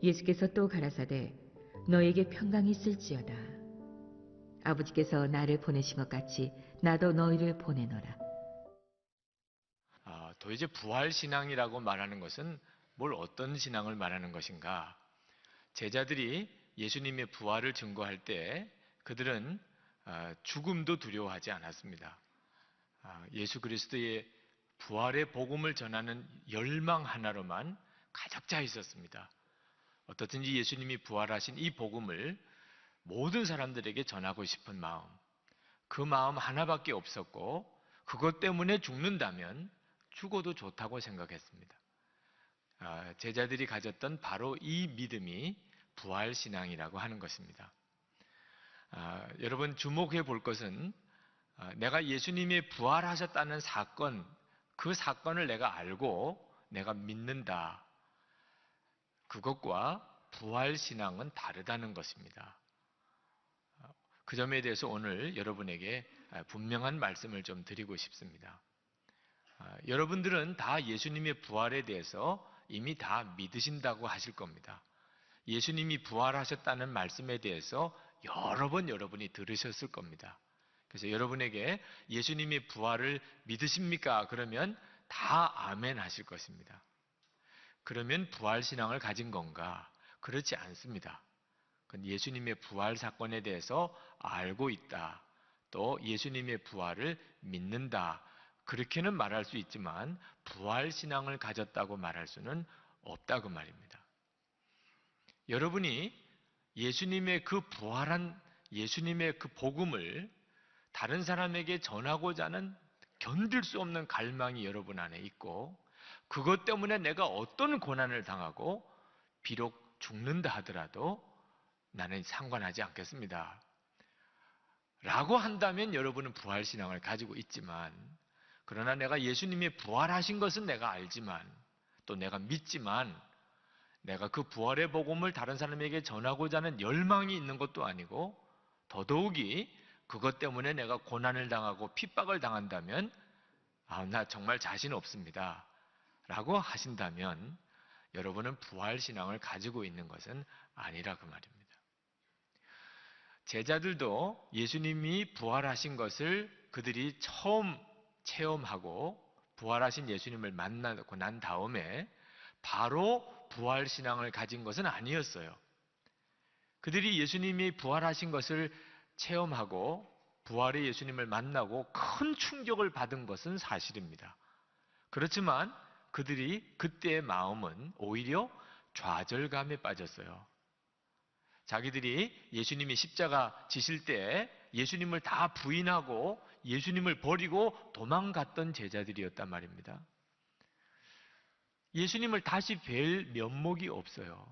예수께서 또 가라사대 너에게 평강이 있을지어다. 아버지께서 나를 보내신 것 같이 나도 너희를 보내노라. 도대체 부활신앙이라고 말하는 것은 어떤 신앙을 말하는 것인가? 제자들이 예수님의 부활을 증거할 때 그들은 죽음도 두려워하지 않았습니다. 예수 그리스도의 부활의 복음을 전하는 열망 하나로만 가득 차 있었습니다. 어떻든지 예수님이 부활하신 이 복음을 모든 사람들에게 전하고 싶은 마음, 그 마음 하나밖에 없었고 그것 때문에 죽는다면 죽어도 좋다고 생각했습니다. 제자들이 가졌던 바로 이 믿음이 부활신앙이라고 하는 것입니다. 여러분 주목해 볼 것은 내가 예수님이 부활하셨다는 사건, 그 사건을 내가 알고 내가 믿는다. 그것과 부활신앙은 다르다는 것입니다. 그 점에 대해서 오늘 여러분에게 분명한 말씀을 좀 드리고 싶습니다. 여러분들은 다 예수님의 부활에 대해서 이미 다 믿으신다고 하실 겁니다. 예수님이 부활하셨다는 말씀에 대해서 여러 번 여러분이 들으셨을 겁니다. 그래서 여러분에게 예수님의 부활을 믿으십니까? 그러면 다 아멘 하실 것입니다. 그러면 부활신앙을 가진 건가? 그렇지 않습니다. 그건 예수님의 부활 사건에 대해서 알고 있다. 또 예수님의 부활을 믿는다. 그렇게는 말할 수 있지만 부활신앙을 가졌다고 말할 수는 없다고 말입니다. 여러분이 예수님의 그 부활한 예수님의 그 복음을 다른 사람에게 전하고자 하는 견딜 수 없는 갈망이 여러분 안에 있고 그것 때문에 내가 어떤 고난을 당하고 비록 죽는다 하더라도 나는 상관하지 않겠습니다. 라고 한다면 여러분은 부활신앙을 가지고 있지만 그러나 내가 예수님이 부활하신 것은 내가 알지만 또 내가 믿지만 내가 그 부활의 복음을 다른 사람에게 전하고자 하는 열망이 있는 것도 아니고 더더욱이 그것 때문에 내가 고난을 당하고 핍박을 당한다면 나 정말 자신 없습니다. 라고 하신다면 여러분은 부활신앙을 가지고 있는 것은 아니라 그 말입니다. 제자들도 예수님이 부활하신 것을 그들이 처음 체험하고 부활하신 예수님을 만나고 난 다음에 바로 부활신앙을 가진 것은 아니었어요. 그들이 예수님이 부활하신 것을 체험하고 부활의 예수님을 만나고 큰 충격을 받은 것은 사실입니다. 그렇지만 그들이 그때의 마음은 오히려 좌절감에 빠졌어요. 자기들이 예수님이 십자가 지실 때 예수님을 다 부인하고 예수님을 버리고 도망갔던 제자들이었단 말입니다. 예수님을 다시 뵐 면목이 없어요.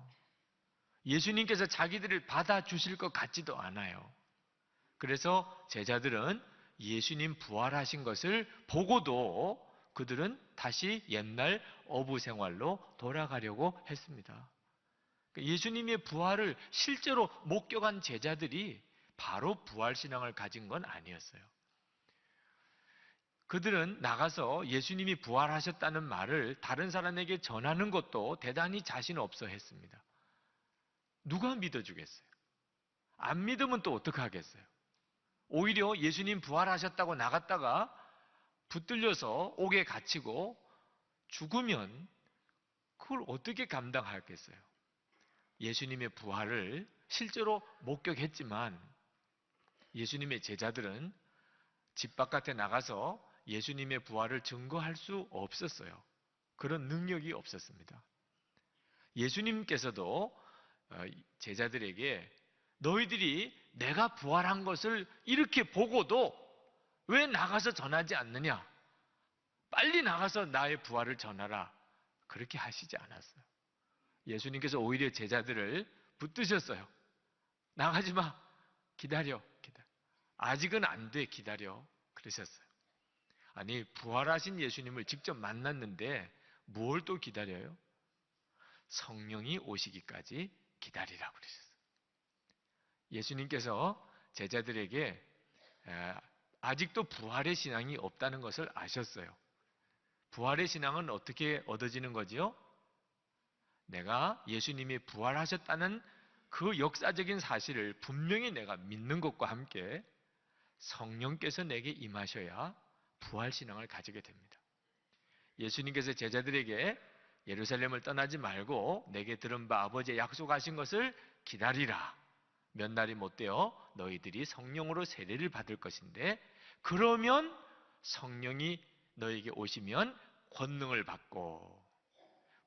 예수님께서 자기들을 받아주실 것 같지도 않아요. 그래서 제자들은 예수님 부활하신 것을 보고도 그들은 다시 옛날 어부 생활로 돌아가려고 했습니다. 예수님의 부활을 실제로 목격한 제자들이 바로 부활신앙을 가진 건 아니었어요. 그들은 나가서 예수님이 부활하셨다는 말을 다른 사람에게 전하는 것도 대단히 자신 없어 했습니다. 누가 믿어주겠어요? 안 믿으면 또 어떡하겠어요? 오히려 예수님 부활하셨다고 나갔다가 붙들려서 옥에 갇히고 죽으면 그걸 어떻게 감당하겠어요? 예수님의 부활을 실제로 목격했지만 예수님의 제자들은 집 바깥에 나가서 예수님의 부활을 증거할 수 없었어요. 그런 능력이 없었습니다. 예수님께서도 제자들에게 너희들이 내가 부활한 것을 이렇게 보고도 왜 나가서 전하지 않느냐? 빨리 나가서 나의 부활을 전하라. 그렇게 하시지 않았어요. 예수님께서 오히려 제자들을 붙드셨어요. 나가지 마. 기다려. 아직은 안 돼. 기다려. 그러셨어요. 아니, 부활하신 예수님을 직접 만났는데 뭘 또 기다려요? 성령이 오시기까지 기다리라고 그러셨어요. 예수님께서 제자들에게 아직도 부활의 신앙이 없다는 것을 아셨어요. 부활의 신앙은 어떻게 얻어지는 거지요? 내가 예수님이 부활하셨다는 그 역사적인 사실을 분명히 내가 믿는 것과 함께 성령께서 내게 임하셔야 부활신앙을 가지게 됩니다. 예수님께서 제자들에게 예루살렘을 떠나지 말고 내게 들은 바 아버지의 약속하신 것을 기다리라. 몇 날이 못 되어 너희들이 성령으로 세례를 받을 것인데 그러면 성령이 너에게 오시면 권능을 받고,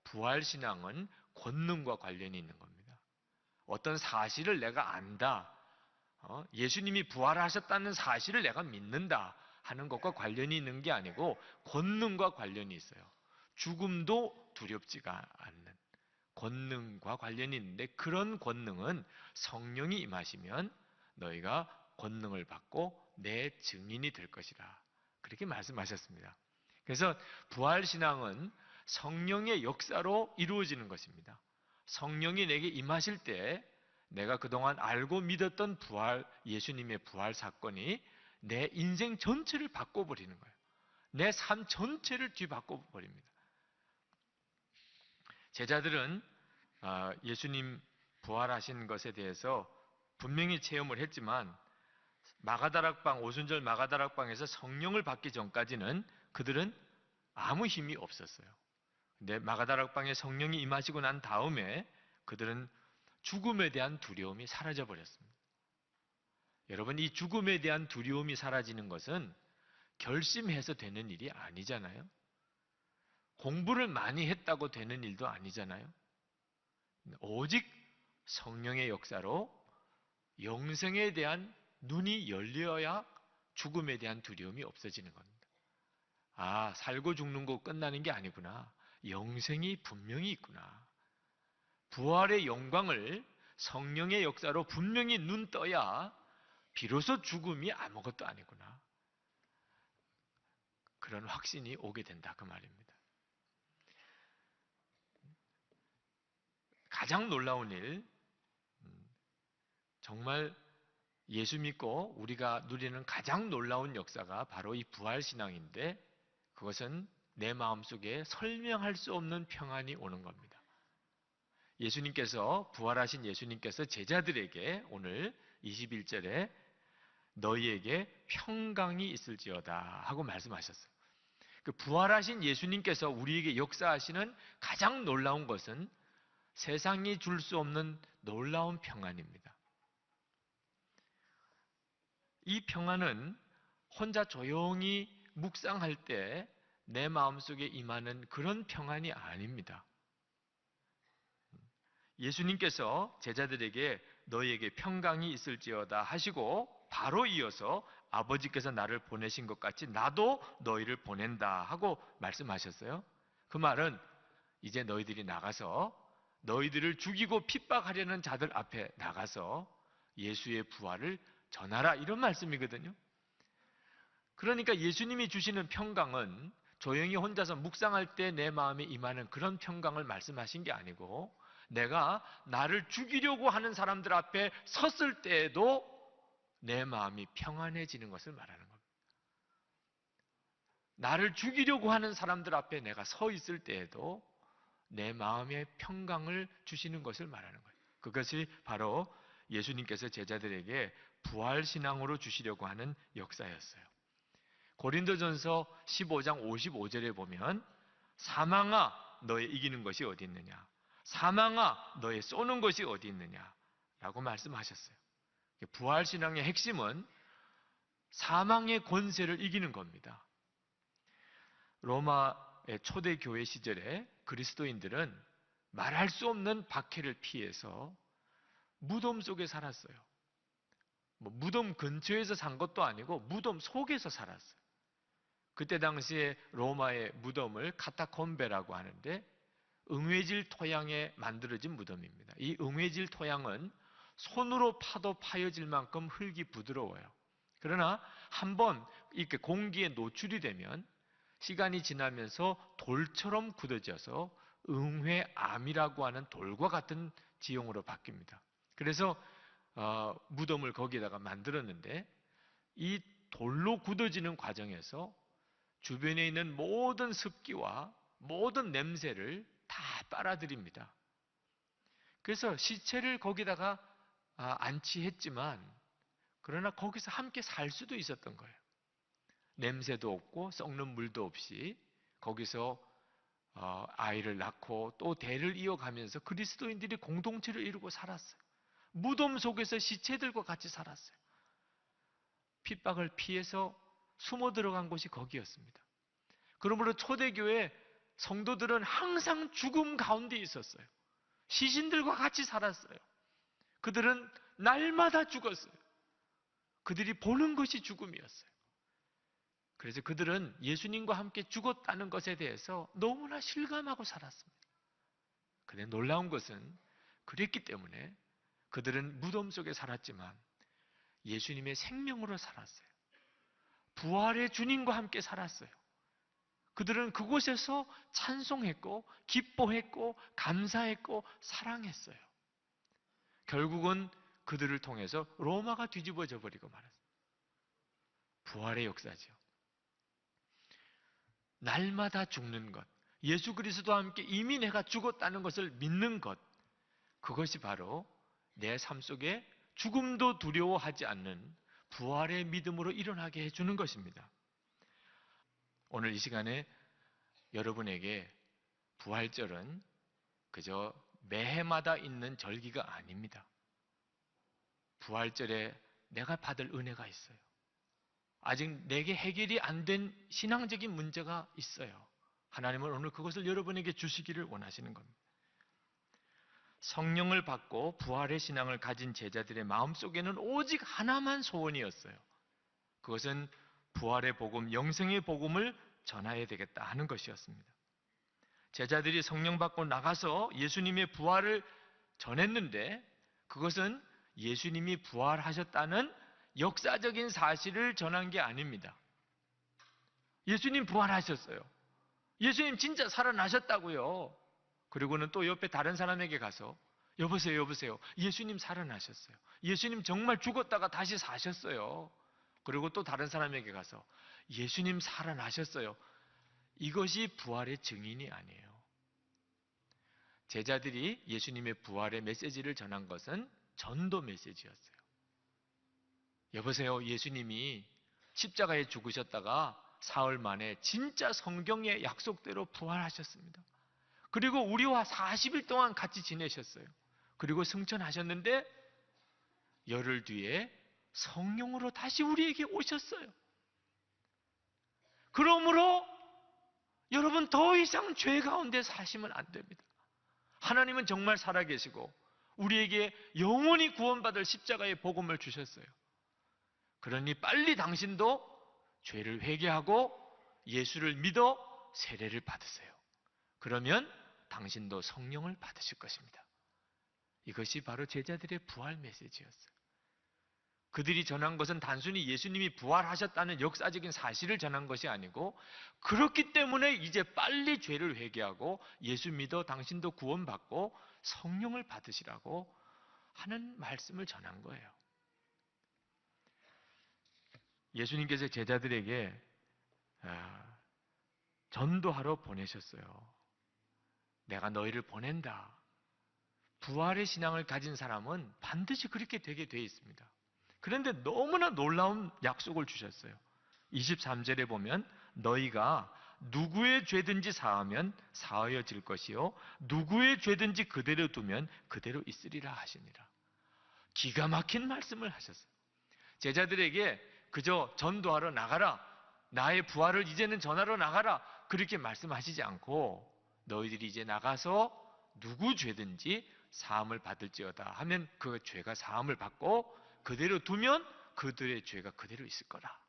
부활신앙은 권능과 관련이 있는 겁니다. 어떤 사실을 내가 안다, 예수님이 부활하셨다는 사실을 내가 믿는다 하는 것과 관련이 있는 게 아니고 권능과 관련이 있어요. 죽음도 두렵지가 않는 권능과 관련이 있는데, 그런 권능은 성령이 임하시면 너희가 권능을 받고 내 증인이 될 것이라, 그렇게 말씀하셨습니다. 그래서 부활신앙은 성령의 역사로 이루어지는 것입니다. 성령이 내게 임하실 때 내가 그동안 알고 믿었던 예수님의 부활 사건이 내 인생 전체를 바꿔버리는 거예요. 내 삶 전체를 뒤바꿔버립니다. 제자들은 예수님 부활하신 것에 대해서 분명히 체험을 했지만 오순절 마가다락방에서 성령을 받기 전까지는 그들은 아무 힘이 없었어요. 근데 마가다락방에 성령이 임하시고 난 다음에 그들은 죽음에 대한 두려움이 사라져 버렸습니다. 여러분, 이 죽음에 대한 두려움이 사라지는 것은 결심해서 되는 일이 아니잖아요. 공부를 많이 했다고 되는 일도 아니잖아요. 오직 성령의 역사로 영생에 대한 눈이 열려야 죽음에 대한 두려움이 없어지는 겁니다. 아, 살고 죽는 거 끝나는 게 아니구나. 영생이 분명히 있구나. 부활의 영광을 성령의 역사로 분명히 눈 떠야 비로소 죽음이 아무것도 아니구나. 그런 확신이 오게 된다, 그 말입니다. 가장 놀라운 일, 정말 예수 믿고 우리가 누리는 가장 놀라운 역사가 바로 이 부활신앙인데, 그것은 내 마음속에 설명할 수 없는 평안이 오는 겁니다. 부활하신 예수님께서 제자들에게 오늘 21절에 너희에게 평강이 있을지어다 하고 말씀하셨어요. 그 부활하신 예수님께서 우리에게 역사하시는 가장 놀라운 것은 세상이 줄 수 없는 놀라운 평안입니다. 이 평안은 혼자 조용히 묵상할 때 내 마음속에 임하는 그런 평안이 아닙니다. 예수님께서 제자들에게 너희에게 평강이 있을지어다 하시고 바로 이어서 아버지께서 나를 보내신 것 같이 나도 너희를 보낸다 하고 말씀하셨어요. 그 말은 이제 너희들이 나가서 너희들을 죽이고 핍박하려는 자들 앞에 나가서 예수의 부활을 전하라, 이런 말씀이거든요. 그러니까 예수님이 주시는 평강은 조용히 혼자서 묵상할 때 내 마음에 임하는 그런 평강을 말씀하신 게 아니고, 내가 나를 죽이려고 하는 사람들 앞에 섰을 때에도 내 마음이 평안해지는 것을 말하는 겁니다. 나를 죽이려고 하는 사람들 앞에 내가 서 있을 때에도 내 마음의 평강을 주시는 것을 말하는 거예요. 그것이 바로 예수님께서 제자들에게 부활신앙으로 주시려고 하는 역사였어요. 고린도전서 15장 55절에 보면 사망아 너의 이기는 것이 어디 있느냐, 사망아 너의 쏘는 것이 어디 있느냐 라고 말씀하셨어요. 부활신앙의 핵심은 사망의 권세를 이기는 겁니다. 로마의 초대교회 시절에 그리스도인들은 말할 수 없는 박해를 피해서 무덤 속에 살았어요. 무덤 근처에서 산 것도 아니고 무덤 속에서 살았어요. 그때 당시에 로마의 무덤을 카타콤베라고 하는데 응외질 토양에 만들어진 무덤입니다. 이 응외질 토양은 손으로 파도 파여질 만큼 흙이 부드러워요. 그러나 한번 이렇게 공기에 노출이 되면 시간이 지나면서 돌처럼 굳어져서 응회암이라고 하는 돌과 같은 지형으로 바뀝니다. 그래서 무덤을 거기에다가 만들었는데, 이 돌로 굳어지는 과정에서 주변에 있는 모든 습기와 모든 냄새를 다 빨아들입니다. 그래서 시체를 거기다가 안치했지만 그러나 거기서 함께 살 수도 있었던 거예요. 냄새도 없고 썩는 물도 없이 거기서 아이를 낳고 또 대를 이어가면서 그리스도인들이 공동체를 이루고 살았어요. 무덤 속에서 시체들과 같이 살았어요. 핍박을 피해서 숨어 들어간 곳이 거기였습니다. 그러므로 초대교회 성도들은 항상 죽음 가운데 있었어요. 시신들과 같이 살았어요. 그들은 날마다 죽었어요. 그들이 보는 것이 죽음이었어요. 그래서 그들은 예수님과 함께 죽었다는 것에 대해서 너무나 실감하고 살았습니다. 그런데 놀라운 것은 그랬기 때문에 그들은 무덤 속에 살았지만 예수님의 생명으로 살았어요. 부활의 주님과 함께 살았어요. 그들은 그곳에서 찬송했고 기뻐했고 감사했고 사랑했어요. 결국은 그들을 통해서 로마가 뒤집어져 버리고 말았어요. 부활의 역사죠. 날마다 죽는 것, 예수 그리스도와 함께 이미 내가 죽었다는 것을 믿는 것, 그것이 바로 내 삶 속에 죽음도 두려워하지 않는 부활의 믿음으로 일어나게 해주는 것입니다. 오늘 이 시간에 여러분에게 부활절은 그저 매해마다 있는 절기가 아닙니다. 부활절에 내가 받을 은혜가 있어요. 아직 내게 해결이 안 된 신앙적인 문제가 있어요. 하나님은 오늘 그것을 여러분에게 주시기를 원하시는 겁니다. 성령을 받고 부활의 신앙을 가진 제자들의 마음속에는 오직 하나만 소원이었어요. 그것은 부활의 복음, 영생의 복음을 전해야 되겠다 하는 것이었습니다. 제자들이 성령 받고 나가서 예수님의 부활을 전했는데 그것은 예수님이 부활하셨다는 역사적인 사실을 전한 게 아닙니다. 예수님 부활하셨어요. 예수님 진짜 살아나셨다고요. 그리고는 또 옆에 다른 사람에게 가서 여보세요. 예수님 살아나셨어요. 예수님 정말 죽었다가 다시 사셨어요. 그리고 또 다른 사람에게 가서 예수님 살아나셨어요. 이것이 부활의 증인이 아니에요. 제자들이 예수님의 부활의 메시지를 전한 것은 전도 메시지였어요. 여보세요. 예수님이 십자가에 죽으셨다가 사흘 만에 진짜 성경의 약속대로 부활하셨습니다. 그리고 우리와 40일 동안 같이 지내셨어요. 그리고 승천하셨는데 열흘 뒤에 성령으로 다시 우리에게 오셨어요. 그러므로 여러분 더 이상 죄 가운데 사시면 안 됩니다. 하나님은 정말 살아계시고 우리에게 영원히 구원받을 십자가의 복음을 주셨어요. 그러니 빨리 당신도 죄를 회개하고 예수를 믿어 세례를 받으세요. 그러면 당신도 성령을 받으실 것입니다. 이것이 바로 제자들의 부활 메시지였어요. 그들이 전한 것은 단순히 예수님이 부활하셨다는 역사적인 사실을 전한 것이 아니고 그렇기 때문에 이제 빨리 죄를 회개하고 예수 믿어 당신도 구원받고 성령을 받으시라고 하는 말씀을 전한 거예요. 예수님께서 제자들에게 전도하러 보내셨어요. 내가 너희를 보낸다. 부활의 신앙을 가진 사람은 반드시 그렇게 되게 되어 있습니다. 그런데 너무나 놀라운 약속을 주셨어요. 23절에 보면 너희가 누구의 죄든지 사하면 사하여질 것이요 누구의 죄든지 그대로 두면 그대로 있으리라 하시니라. 기가 막힌 말씀을 하셨어요. 제자들에게 그저 전도하러 나가라. 나의 부활을 이제는 전하러 나가라. 그렇게 말씀하시지 않고 너희들이 이제 나가서 누구 죄든지 사함을 받을지어다 하면 그 죄가 사함을 받고 그대로 두면 그들의 죄가 그대로 있을 거라.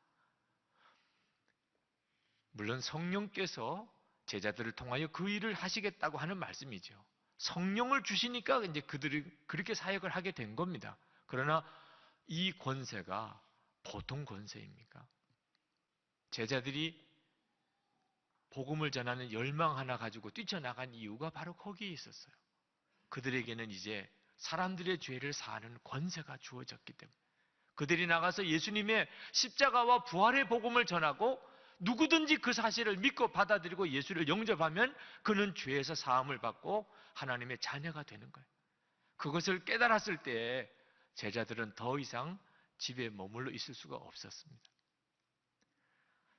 물론 성령께서 제자들을 통하여 그 일을 하시겠다고 하는 말씀이죠. 성령을 주시니까 이제 그들이 그렇게 사역을 하게 된 겁니다. 그러나 이 권세가 보통 권세입니까? 제자들이 복음을 전하는 열망 하나 가지고 뛰쳐나간 이유가 바로 거기에 있었어요. 그들에게는 이제 사람들의 죄를 사하는 권세가 주어졌기 때문에 그들이 나가서 예수님의 십자가와 부활의 복음을 전하고 누구든지 그 사실을 믿고 받아들이고 예수를 영접하면 그는 죄에서 사함을 받고 하나님의 자녀가 되는 거예요. 그것을 깨달았을 때 제자들은 더 이상 집에 머물러 있을 수가 없었습니다.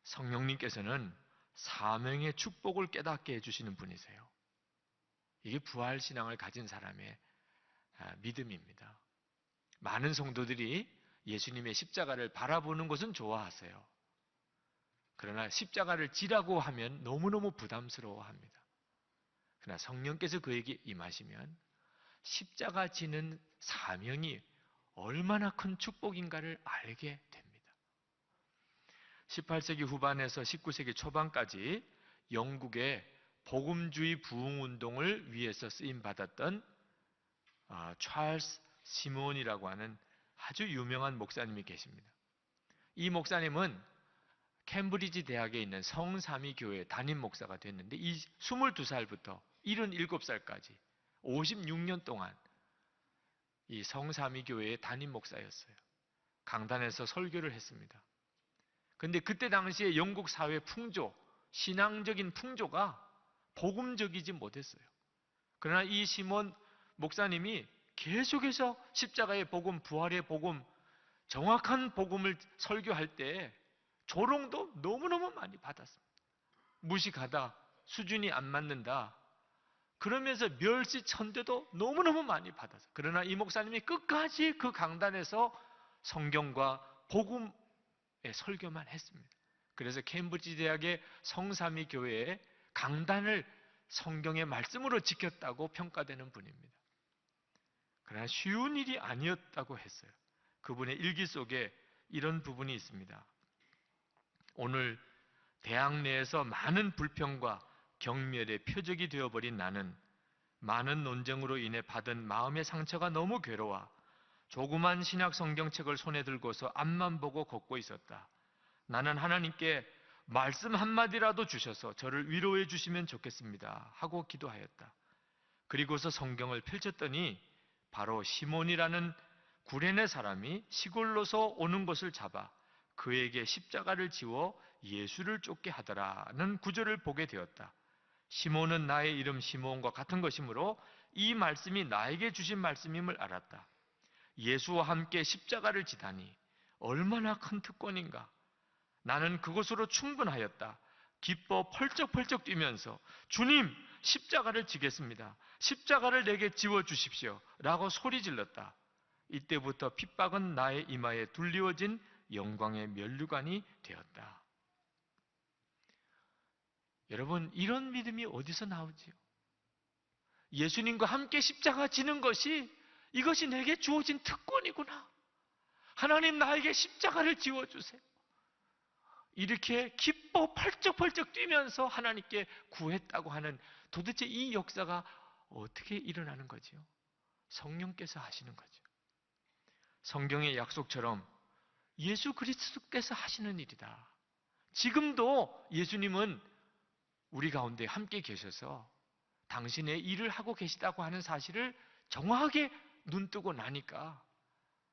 성령님께서는 사명의 축복을 깨닫게 해주시는 분이세요. 이게 부활신앙을 가진 사람의 믿음입니다. 많은 성도들이 예수님의 십자가를 바라보는 것은 좋아하세요. 그러나 십자가를 지라고 하면 너무너무 부담스러워합니다. 그러나 성령께서 그에게 임하시면 십자가 지는 사명이 얼마나 큰 축복인가를 알게 됩니다. 18세기 후반에서 19세기 초반까지 영국의 복음주의 부흥운동을 위해서 쓰임받았던 찰스 시몬이라고 하는 아주 유명한 목사님이 계십니다. 이 목사님은 캠브리지 대학에 있는 성삼위 교회 담임 목사가 됐는데 이 22살부터 77살까지 56년 동안 이 성삼위 교회의 담임 목사였어요. 강단에서 설교를 했습니다. 그런데 그때 당시에 영국 사회 풍조, 신앙적인 풍조가 복음적이지 못했어요. 그러나 이 시몬 목사님이 계속해서 십자가의 복음, 부활의 복음, 정확한 복음을 설교할 때 조롱도 너무너무 많이 받았습니다. 무식하다, 수준이 안 맞는다, 그러면서 멸시천대도 너무너무 많이 받았어요. 그러나 이 목사님이 끝까지 그 강단에서 성경과 복음의 설교만 했습니다. 그래서 캠브리지 대학의 성삼위 교회의 강단을 성경의 말씀으로 지켰다고 평가되는 분입니다. 그러나 쉬운 일이 아니었다고 했어요. 그분의 일기 속에 이런 부분이 있습니다. 오늘 대학 내에서 많은 불평과 경멸의 표적이 되어버린 나는 많은 논쟁으로 인해 받은 마음의 상처가 너무 괴로워 조그만 신약 성경책을 손에 들고서 앞만 보고 걷고 있었다. 나는 하나님께 말씀 한마디라도 주셔서 저를 위로해 주시면 좋겠습니다 하고 기도하였다. 그리고서 성경을 펼쳤더니 바로 시몬이라는 구레네 사람이 시골로서 오는 것을 잡아 그에게 십자가를 지워 예수를 쫓게 하더라는 구절을 보게 되었다. 시몬은 나의 이름 시몬과 같은 것이므로 이 말씀이 나에게 주신 말씀임을 알았다. 예수와 함께 십자가를 지다니 얼마나 큰 특권인가. 나는 그것으로 충분하였다. 기뻐 펄쩍펄쩍 뛰면서 주님, 십자가를 지겠습니다. 십자가를 내게 지워주십시오 라고 소리 질렀다. 이때부터 핍박은 나의 이마에 둘리워진 영광의 면류관이 되었다. 여러분, 이런 믿음이 어디서 나오지요? 예수님과 함께 십자가 지는 것이 이것이 내게 주어진 특권이구나. 하나님 나에게 십자가를 지워주세요. 이렇게 기뻐 펄쩍펄쩍 뛰면서 하나님께 구했다고 하는 도대체 이 역사가 어떻게 일어나는 거지요? 성령께서 하시는 거죠. 성경의 약속처럼 예수 그리스도께서 하시는 일이다. 지금도 예수님은 우리 가운데 함께 계셔서 당신의 일을 하고 계시다고 하는 사실을 정확하게 눈뜨고 나니까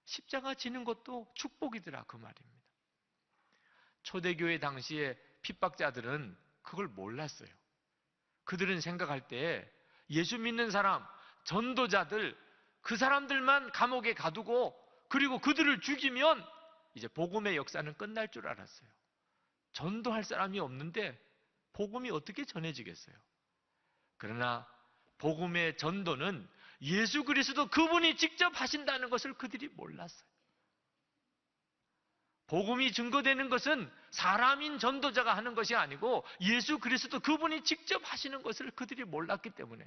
십자가 지는 것도 축복이더라 그 말입니다. 초대교회 당시에 핍박자들은 그걸 몰랐어요. 그들은 생각할 때 예수 믿는 사람, 전도자들, 그 사람들만 감옥에 가두고 그리고 그들을 죽이면 이제 복음의 역사는 끝날 줄 알았어요. 전도할 사람이 없는데 복음이 어떻게 전해지겠어요? 그러나 복음의 전도는 예수 그리스도 그분이 직접 하신다는 것을 그들이 몰랐어요. 복음이 증거되는 것은 사람인 전도자가 하는 것이 아니고 예수 그리스도 그분이 직접 하시는 것을 그들이 몰랐기 때문에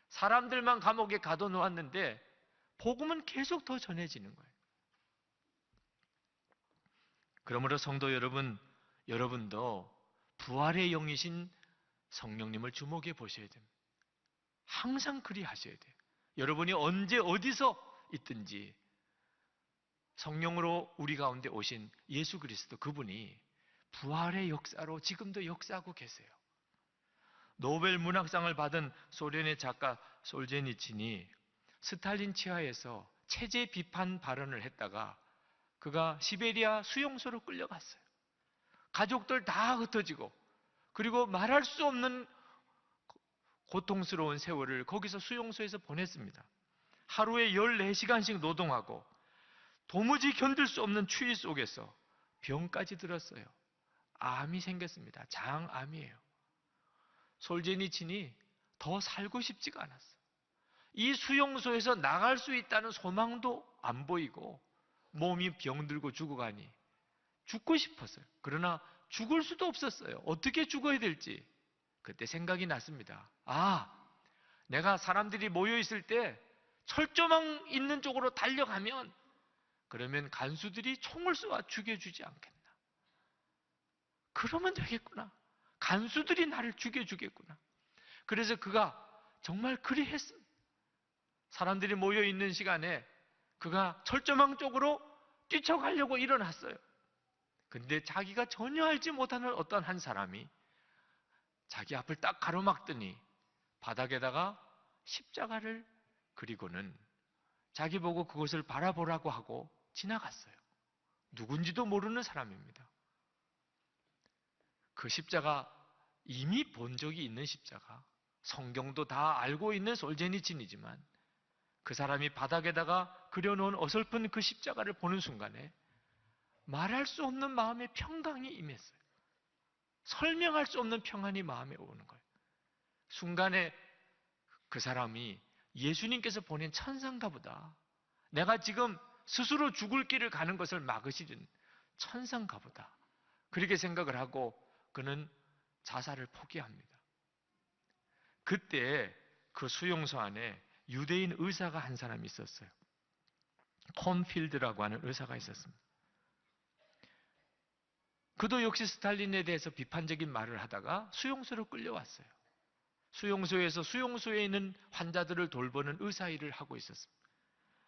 사람들만 감옥에 가둬놓았는데 복음은 계속 더 전해지는 거예요. 그러므로 성도 여러분, 여러분도 부활의 영이신 성령님을 주목해 보셔야 됩니다. 항상 그리하셔야 돼요. 여러분이 언제 어디서 있든지 성령으로 우리 가운데 오신 예수 그리스도 그분이 부활의 역사로 지금도 역사하고 계세요. 노벨 문학상을 받은 소련의 작가 솔제니친이 스탈린 치하에서 체제 비판 발언을 했다가 그가 시베리아 수용소로 끌려갔어요. 가족들 다 흩어지고 그리고 말할 수 없는 고통스러운 세월을 거기서 수용소에서 보냈습니다. 하루에 14시간씩 노동하고 도무지 견딜 수 없는 추위 속에서 병까지 들었어요. 암이 생겼습니다. 장암이에요. 솔제니친이 더 살고 싶지가 않았어요. 이 수용소에서 나갈 수 있다는 소망도 안 보이고 몸이 병들고 죽어가니 죽고 싶었어요. 그러나 죽을 수도 없었어요. 어떻게 죽어야 될지 그때 생각이 났습니다. 내가 사람들이 모여 있을 때 철조망 있는 쪽으로 달려가면 그러면 간수들이 총을 쏘아 죽여주지 않겠나. 그러면 되겠구나. 간수들이 나를 죽여주겠구나. 그래서 그가 정말 그리했습니다. 사람들이 모여 있는 시간에 그가 철조망 쪽으로 뛰쳐가려고 일어났어요. 근데 자기가 전혀 알지 못하는 어떤 한 사람이 자기 앞을 딱 가로막더니 바닥에다가 십자가를 그리고는 자기 보고 그것을 바라보라고 하고 지나갔어요. 누군지도 모르는 사람입니다. 그 십자가 이미 본 적이 있는 십자가, 성경도 다 알고 있는 솔제니친이지만 그 사람이 바닥에다가 그려놓은 어설픈 그 십자가를 보는 순간에 말할 수 없는 마음의 평강이 임했어요. 설명할 수 없는 평안이 마음에 오는 거예요. 순간에 그 사람이 예수님께서 보낸 천사인가 보다. 내가 지금 스스로 죽을 길을 가는 것을 막으시는 천사인가 보다. 그렇게 생각을 하고 그는 자살을 포기합니다. 그때 그 수용소 안에 유대인 의사가 한 사람이 있었어요. 콘필드라고 하는 의사가 있었습니다. 그도 역시 스탈린에 대해서 비판적인 말을 하다가 수용소로 끌려왔어요. 수용소에서 수용소에 있는 환자들을 돌보는 의사 일을 하고 있었습니다.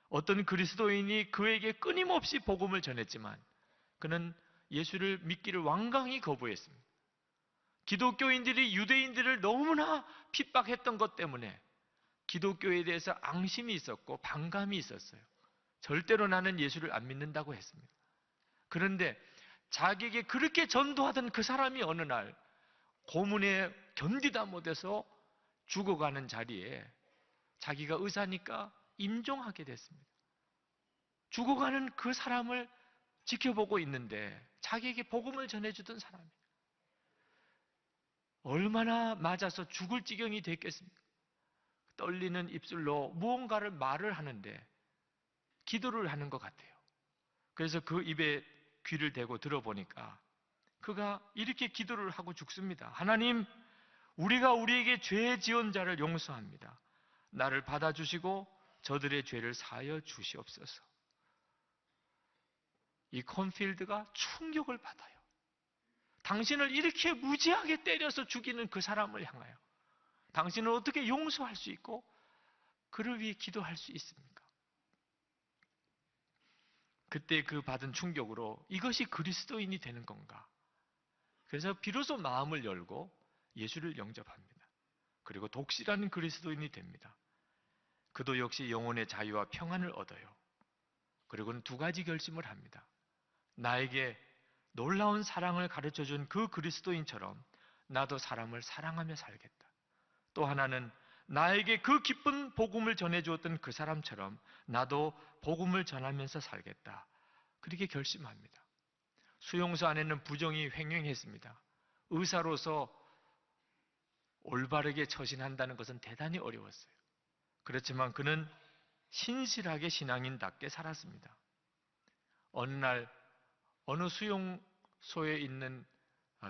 어떤 그리스도인이 그에게 끊임없이 복음을 전했지만 그는 예수를 믿기를 완강히 거부했습니다. 기독교인들이 유대인들을 너무나 핍박했던 것 때문에 기독교에 대해서 앙심이 있었고 반감이 있었어요. 절대로 나는 예수를 안 믿는다고 했습니다. 그런데 자기에게 그렇게 전도하던 그 사람이 어느 날 고문에 견디다 못해서 죽어가는 자리에 자기가 의사니까 임종하게 됐습니다. 죽어가는 그 사람을 지켜보고 있는데 자기에게 복음을 전해주던 사람이에요. 얼마나 맞아서 죽을 지경이 됐겠습니까? 떨리는 입술로 무언가를 말을 하는데 기도를 하는 것 같아요. 그래서 그 입에 귀를 대고 들어보니까 그가 이렇게 기도를 하고 죽습니다. 하나님, 우리가 우리에게 죄 지은 자를 용서합니다. 나를 받아주시고 저들의 죄를 사하여 주시옵소서. 이 콘필드가 충격을 받아요. 당신을 이렇게 무지하게 때려서 죽이는 그 사람을 향하여 당신은 어떻게 용서할 수 있고 그를 위해 기도할 수 있습니까? 그때 그 받은 충격으로 이것이 그리스도인이 되는 건가? 그래서 비로소 마음을 열고 예수를 영접합니다. 그리고 독실한 그리스도인이 됩니다. 그도 역시 영혼의 자유와 평안을 얻어요. 그리고는 두 가지 결심을 합니다. 나에게 놀라운 사랑을 가르쳐준 그 그리스도인처럼 나도 사람을 사랑하며 살겠다. 또 하나는 나에게 그 기쁜 복음을 전해주었던 그 사람처럼 나도 복음을 전하면서 살겠다. 그렇게 결심합니다. 수용소 안에는 부정이 횡행했습니다. 의사로서 올바르게 처신한다는 것은 대단히 어려웠어요. 그렇지만 그는 신실하게 신앙인답게 살았습니다. 어느 날 어느 수용소에 있는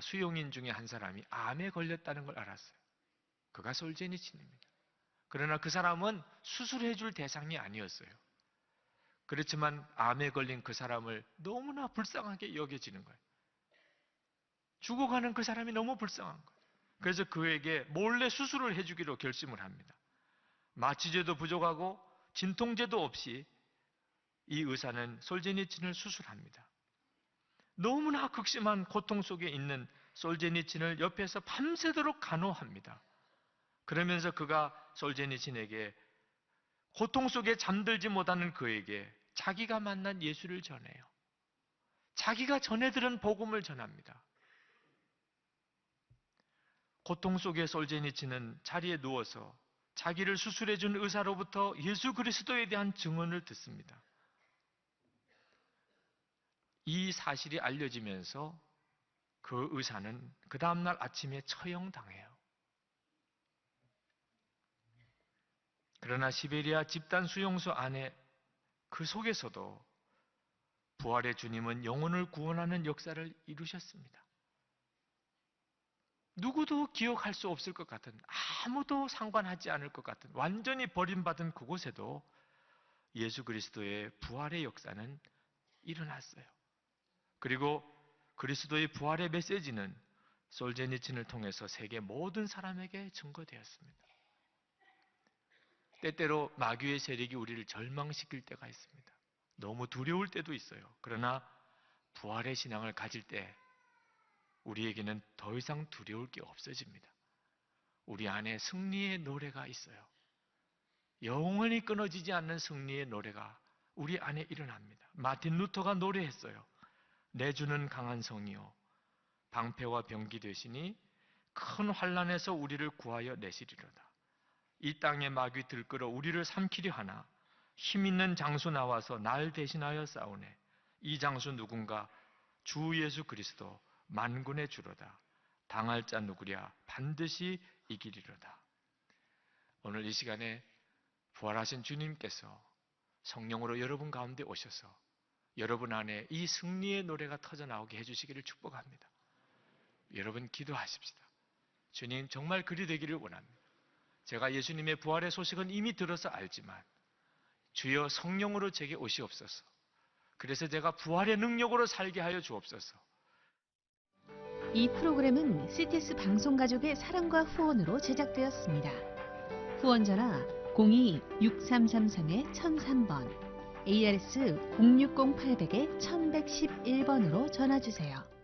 수용인 중에 한 사람이 암에 걸렸다는 걸 알았어요. 그가 솔제니친입니다. 그러나 그 사람은 수술해 줄 대상이 아니었어요. 그렇지만 암에 걸린 그 사람을 너무나 불쌍하게 여겨지는 거예요. 죽어가는 그 사람이 너무 불쌍한 거예요. 그래서 그에게 몰래 수술을 해주기로 결심을 합니다. 마취제도 부족하고 진통제도 없이 이 의사는 솔제니친을 수술합니다. 너무나 극심한 고통 속에 있는 솔제니친을 옆에서 밤새도록 간호합니다. 그러면서 그가 솔제니친에게 고통 속에 잠들지 못하는 그에게 자기가 만난 예수를 전해요. 자기가 전해 들은 복음을 전합니다. 고통 속에 솔제니친은 자리에 누워서 자기를 수술해 준 의사로부터 예수 그리스도에 대한 증언을 듣습니다. 이 사실이 알려지면서 그 의사는 그 다음날 아침에 처형당해요. 그러나 시베리아 집단 수용소 안에 그 속에서도 부활의 주님은 영혼을 구원하는 역사를 이루셨습니다. 누구도 기억할 수 없을 것 같은, 아무도 상관하지 않을 것 같은, 완전히 버림받은 그곳에도 예수 그리스도의 부활의 역사는 일어났어요. 그리고 그리스도의 부활의 메시지는 솔제니친을 통해서 세계 모든 사람에게 증거되었습니다. 때때로 마귀의 세력이 우리를 절망시킬 때가 있습니다. 너무 두려울 때도 있어요. 그러나 부활의 신앙을 가질 때 우리에게는 더 이상 두려울 게 없어집니다. 우리 안에 승리의 노래가 있어요. 영원히 끊어지지 않는 승리의 노래가 우리 안에 일어납니다. 마틴 루터가 노래했어요. 내 주는 강한 성이요 방패와 병기 되시니 큰 환난에서 우리를 구하여 내시리로다. 이 땅의 마귀 들끓어 우리를 삼키려 하나 힘 있는 장수 나와서 날 대신하여 싸우네. 이 장수 누군가 주 예수 그리스도 만군의 주로다. 당할 자 누구랴 반드시 이기리로다. 오늘 이 시간에 부활하신 주님께서 성령으로 여러분 가운데 오셔서 여러분 안에 이 승리의 노래가 터져나오게 해주시기를 축복합니다. 여러분 기도하십시다. 주님 정말 그리 되기를 원합니다. 제가 예수님의 부활의 소식은 이미 들어서 알지만 주여 성령으로 제게 오시옵소서. 그래서 제가 부활의 능력으로 살게 하여 주옵소서. 이 프로그램은 CTS 방송가족의 사랑과 후원으로 제작되었습니다. 후원 전화 02-6333-1003번, ARS 060-800-1111번으로 전화주세요.